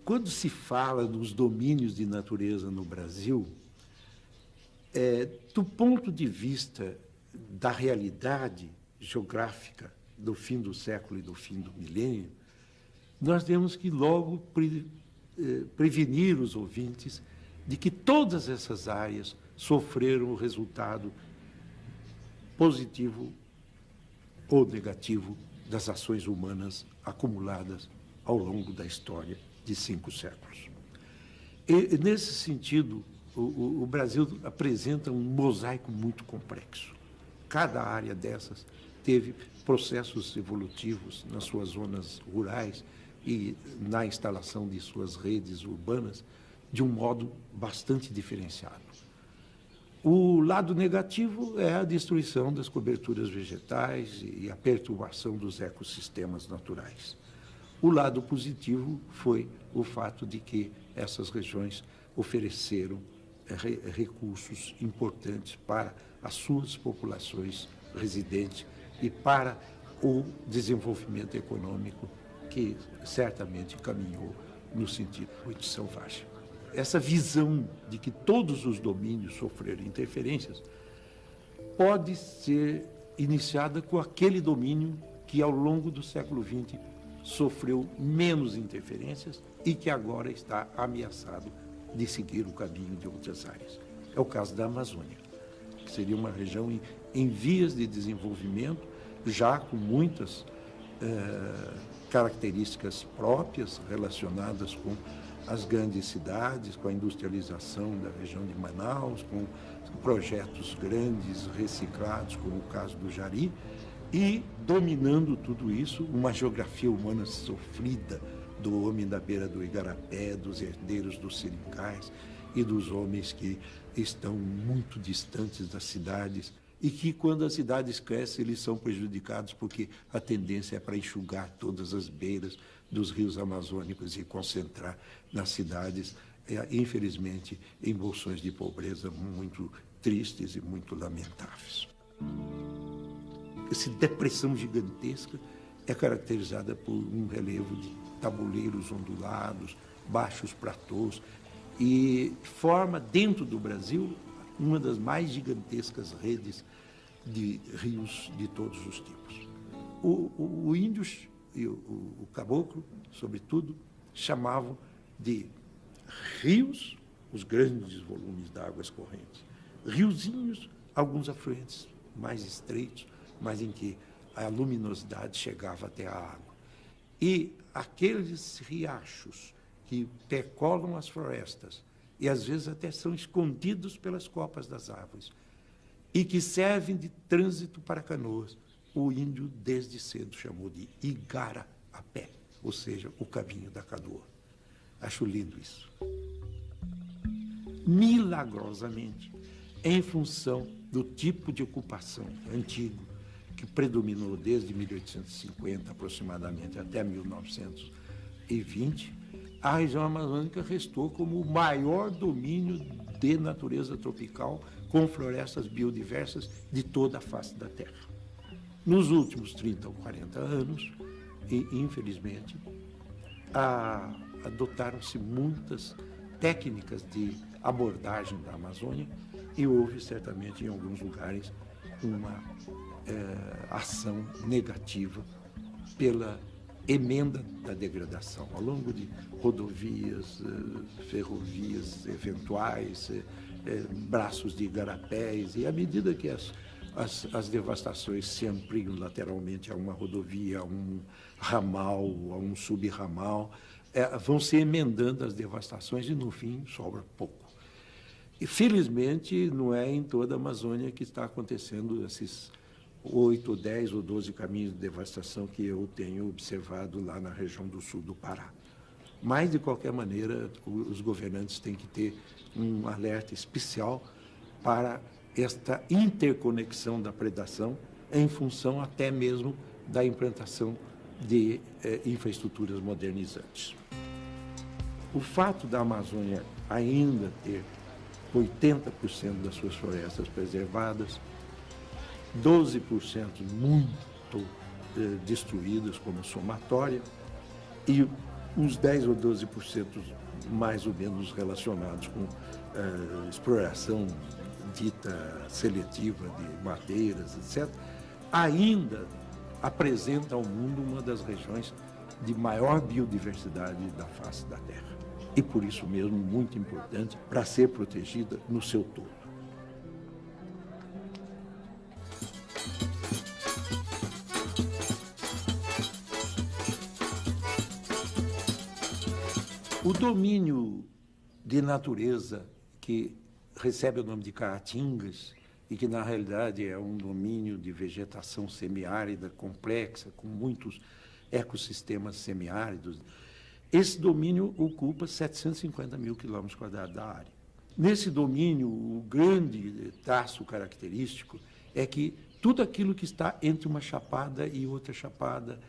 quando se fala dos domínios de natureza no Brasil, do ponto de vista da realidade geográfica do fim do século e do fim do milênio, nós temos que logo prevenir os ouvintes de que todas essas áreas sofreram o resultado positivo ou negativo das ações humanas acumuladas ao longo da história de 5 séculos. E, nesse sentido, o Brasil apresenta um mosaico muito complexo. Cada área dessas teve processos evolutivos nas suas zonas rurais e na instalação de suas redes urbanas de um modo bastante diferenciado. O lado negativo é a destruição das coberturas vegetais e a perturbação dos ecossistemas naturais. O lado positivo foi o fato de que essas regiões ofereceram recursos importantes para as suas populações residentes e para o desenvolvimento econômico que certamente caminhou no sentido muito selvagem. Essa visão de que todos os domínios sofreram interferências pode ser iniciada com aquele domínio que, ao longo do século XX, sofreu menos interferências e que agora está ameaçado de seguir o caminho de outras áreas. É o caso da Amazônia, que seria uma região em vias de desenvolvimento, já com muitas características próprias relacionadas com as grandes cidades, com a industrialização da região de Manaus, com projetos grandes reciclados, como o caso do Jari, e dominando tudo isso, uma geografia humana sofrida do homem da beira do Igarapé, dos herdeiros dos serincais e dos homens que estão muito distantes das cidades e que, quando as cidades crescem, eles são prejudicados porque a tendência é para enxugar todas as beiras dos rios amazônicos e concentrar nas cidades, infelizmente, em bolsões de pobreza muito tristes e muito lamentáveis. Essa depressão gigantesca é caracterizada por um relevo de tabuleiros ondulados, baixos platôs, e forma, dentro do Brasil, uma das mais gigantescas redes de rios de todos os tipos. O índio e o caboclo, sobretudo, chamavam de rios os grandes volumes de águas correntes, riozinhos, alguns afluentes mais estreitos, mas em que a luminosidade chegava até a água. E aqueles riachos que percolam as florestas e às vezes até são escondidos pelas copas das árvores e que servem de trânsito para canoas, o índio desde cedo chamou de Igarapé, ou seja, o caminho da canoa. Acho lindo isso. Milagrosamente, em função do tipo de ocupação antigo que predominou desde 1850 aproximadamente até 1920, a região amazônica restou como o maior domínio de natureza tropical com florestas biodiversas de toda a face da Terra. Nos últimos 30 ou 40 anos, e infelizmente, adotaram-se muitas técnicas de abordagem da Amazônia e houve certamente em alguns lugares uma ação negativa pela emenda da degradação, ao longo de rodovias, ferrovias eventuais, braços de igarapés, e à medida que as devastações se ampliam lateralmente a uma rodovia, a um ramal, a um subramal, vão se emendando as devastações e, no fim, sobra pouco. E, felizmente, não é em toda a Amazônia que está acontecendo esses 8, 10 ou 12 caminhos de devastação que eu tenho observado lá na região do sul do Pará. Mas, de qualquer maneira, os governantes têm que ter um alerta especial para esta interconexão da predação em função até mesmo da implantação de infraestruturas modernizantes. O fato da Amazônia ainda ter 80% das suas florestas preservadas, 12% muito destruídas como somatória, e uns 10 ou 12% mais ou menos relacionados com exploração dita seletiva de madeiras, etc., ainda apresenta ao mundo uma das regiões de maior biodiversidade da face da Terra. E por isso mesmo muito importante para ser protegida no seu todo. O domínio de natureza que recebe o nome de caatingas e que, na realidade, é um domínio de vegetação semiárida complexa, com muitos ecossistemas semiáridos, esse domínio ocupa 750 mil quilômetros quadrados da área. Nesse domínio, o grande traço característico é que tudo aquilo que está entre uma chapada e outra chapada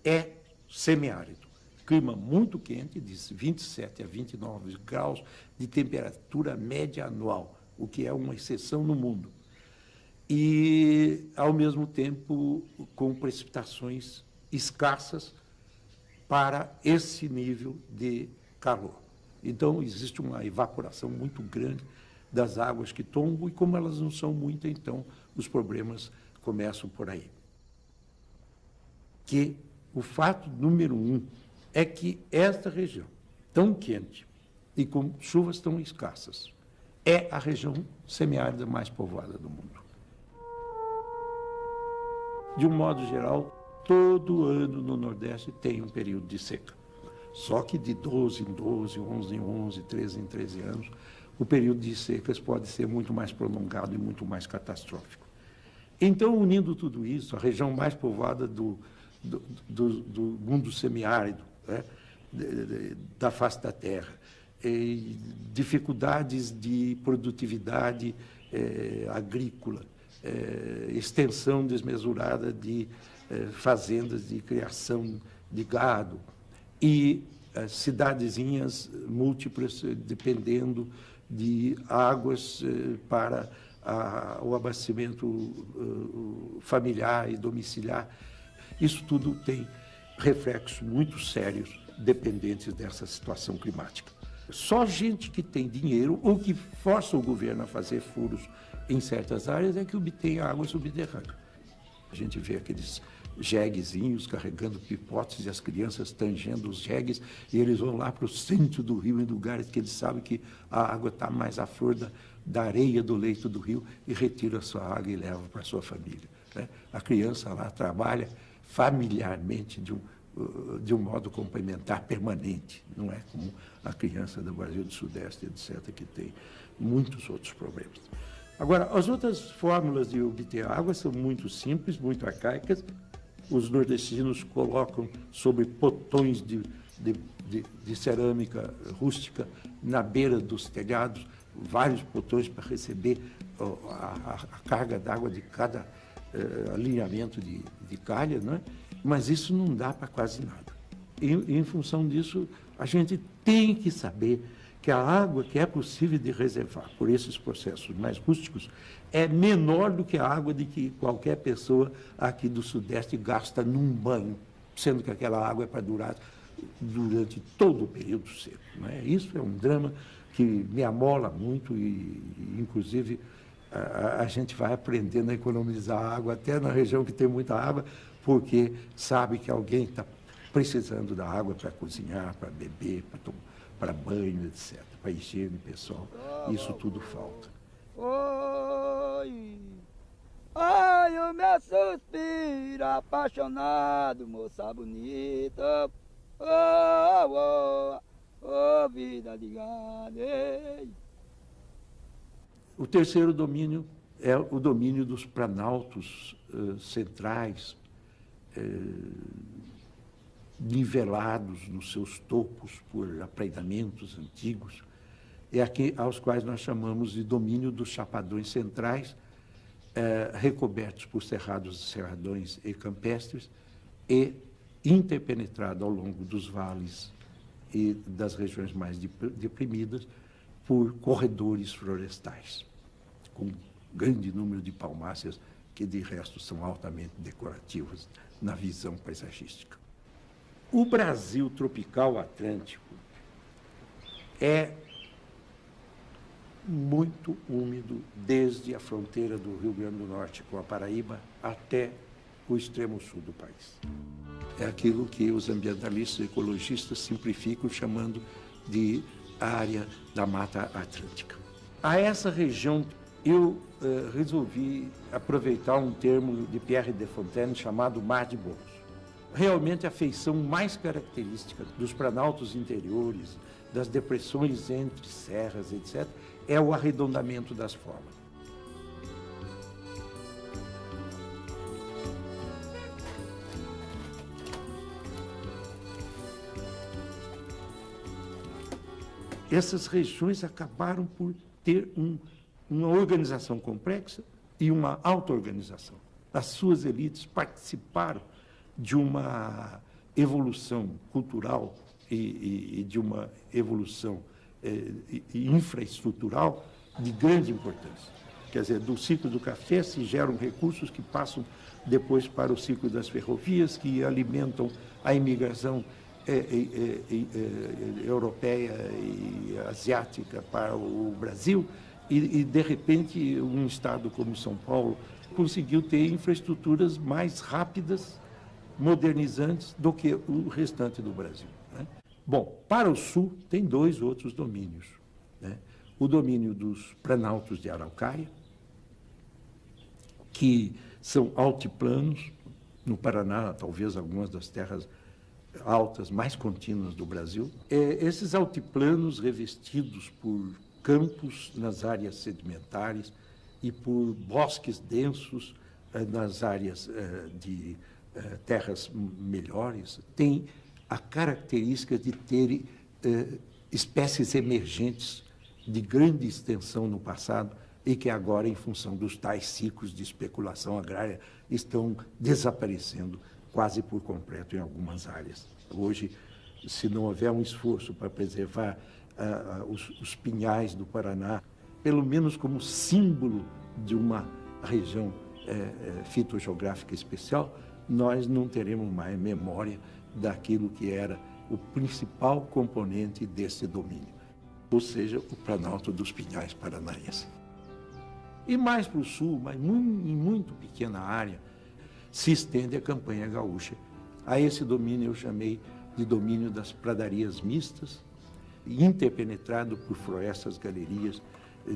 é semiárido. Clima muito quente, de 27 a 29 graus de temperatura média anual, o que é uma exceção no mundo. E, ao mesmo tempo, com precipitações escassas para esse nível de calor. Então, existe uma evaporação muito grande das águas que tombam, e como elas não são muitas, então, os problemas começam por aí. Que o fato número 1 é que esta região, tão quente e com chuvas tão escassas, é a região semiárida mais povoada do mundo. De um modo geral, todo ano no Nordeste tem um período de seca. Só que de 12 em 12, 11 em 11, 13 em 13 anos, o período de secas pode ser muito mais prolongado e muito mais catastrófico. Então, unindo tudo isso, a região mais povoada do mundo semiárido, né, da face da Terra, dificuldades de produtividade agrícola, extensão desmesurada de fazendas de criação de gado e cidadezinhas múltiplas dependendo de águas para o abastecimento familiar e domiciliar. Isso tudo tem reflexos muito sérios dependentes dessa situação climática. Só gente que tem dinheiro ou que força o governo a fazer furos em certas áreas é que obtém água subterrânea. A gente vê aqueles jeguezinhos carregando pipotes e as crianças tangendo os jegues e eles vão lá para o centro do rio, em lugares que eles sabem que a água está mais à flor da areia do leito do rio e retira a sua água e leva para a sua família, né? A criança lá trabalha familiarmente de um modo complementar permanente, não é como a criança do Brasil do Sudeste, etc., que tem muitos outros problemas. Agora, as outras fórmulas de obter água são muito simples, muito arcaicas. Os nordestinos colocam sobre potões de cerâmica rústica na beira dos telhados, vários potões para receber a carga d'água de cada alinhamento de calha, não é? Mas isso não dá para quase nada. E, em função disso, a gente tem que saber que a água que é possível de reservar por esses processos mais rústicos é menor do que a água de que qualquer pessoa aqui do Sudeste gasta num banho, sendo que aquela água é para durar durante todo o período seco, não é? Isso é um drama que me amola muito e inclusive, a gente vai aprendendo a economizar água até na região que tem muita água, porque sabe que alguém está precisando da água para cozinhar, para beber, para banho, etc., para higiene pessoal. Isso tudo falta. Oi, ai, o meu suspiro apaixonado, moça bonita. Oh, oh, oh, vida de gado. O terceiro domínio é o domínio dos planaltos centrais, nivelados nos seus topos por apreidamentos antigos, aos quais nós chamamos de domínio dos chapadões centrais, recobertos por cerrados, cerradões e campestres, e interpenetrado ao longo dos vales e das regiões mais deprimidas por corredores florestais, com grande número de palmáceas que, de resto, são altamente decorativas na visão paisagística. O Brasil tropical atlântico é muito úmido desde a fronteira do Rio Grande do Norte com a Paraíba até o extremo sul do país. É aquilo que os ambientalistas e ecologistas simplificam chamando de área da Mata Atlântica. A essa região eu resolvi aproveitar um termo de Pierre de Fontaine chamado Mar de Bolos. Realmente a feição mais característica dos planaltos interiores, das depressões entre serras, etc., é o arredondamento das formas. Essas regiões acabaram por ter uma organização complexa e uma auto-organização. As suas elites participaram de uma evolução cultural e de uma evolução infraestrutural de grande importância. Quer dizer, do ciclo do café se geram recursos que passam depois para o ciclo das ferrovias, que alimentam a imigração europeia e asiática para o Brasil, e de repente um estado como São Paulo conseguiu ter infraestruturas mais rápidas, modernizantes do que o restante do Brasil, né? Bom, para o sul tem dois outros domínios, né? O domínio dos planaltos de Araucária, que são altiplanos, no Paraná, talvez algumas das terras altas mais contínuas do Brasil. Esses altiplanos revestidos por campos nas áreas sedimentares e por bosques densos nas áreas de terras melhores, têm a característica de terem espécies emergentes de grande extensão no passado e que agora, em função dos tais ciclos de especulação agrária, estão desaparecendo quase por completo em algumas áreas. Hoje, se não houver um esforço para preservar os pinhais do Paraná, pelo menos como símbolo de uma região fitogeográfica especial, nós não teremos mais memória daquilo que era o principal componente desse domínio, ou seja, o Planalto dos Pinhais Paranaense. E mais para o sul, mas em muito pequena área, se estende a campanha gaúcha. A esse domínio eu chamei de domínio das pradarias mistas, interpenetrado por florestas galerias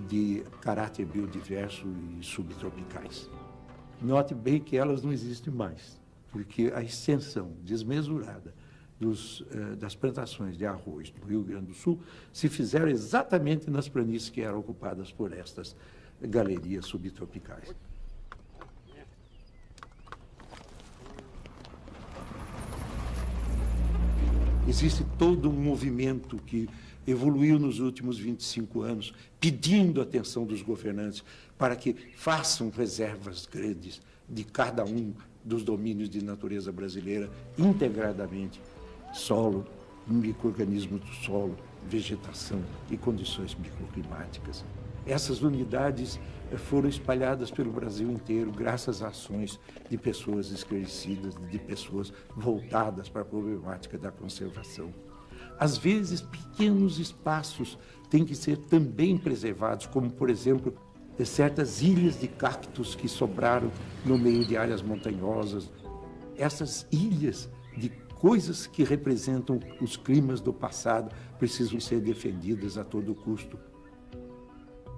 de caráter biodiverso e subtropicais. Note bem que elas não existem mais, porque a extensão desmesurada das plantações de arroz no Rio Grande do Sul se fizeram exatamente nas planícies que eram ocupadas por estas galerias subtropicais. Existe todo um movimento que evoluiu nos últimos 25 anos, pedindo a atenção dos governantes para que façam reservas grandes de cada um dos domínios de natureza brasileira, integradamente, solo, micro-organismos do solo, vegetação e condições microclimáticas. Essas unidades foram espalhadas pelo Brasil inteiro, graças a ações de pessoas esclarecidas, de pessoas voltadas para a problemática da conservação. Às vezes, pequenos espaços têm que ser também preservados, como, por exemplo, certas ilhas de cactos que sobraram no meio de áreas montanhosas. Essas ilhas de coisas que representam os climas do passado precisam ser defendidas a todo custo.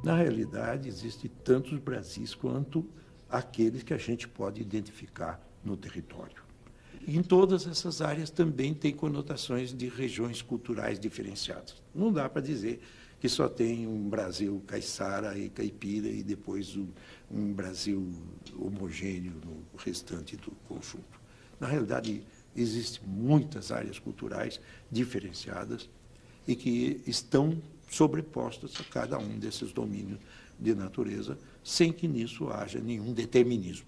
Na realidade, existem tantos Brasis quanto aqueles que a gente pode identificar no território. E em todas essas áreas também tem conotações de regiões culturais diferenciadas. Não dá para dizer que só tem um Brasil caiçara e caipira e depois um Brasil homogêneo no restante do conjunto. Na realidade, existem muitas áreas culturais diferenciadas e que estão sobrepostas a cada um desses domínios de natureza, sem que nisso haja nenhum determinismo.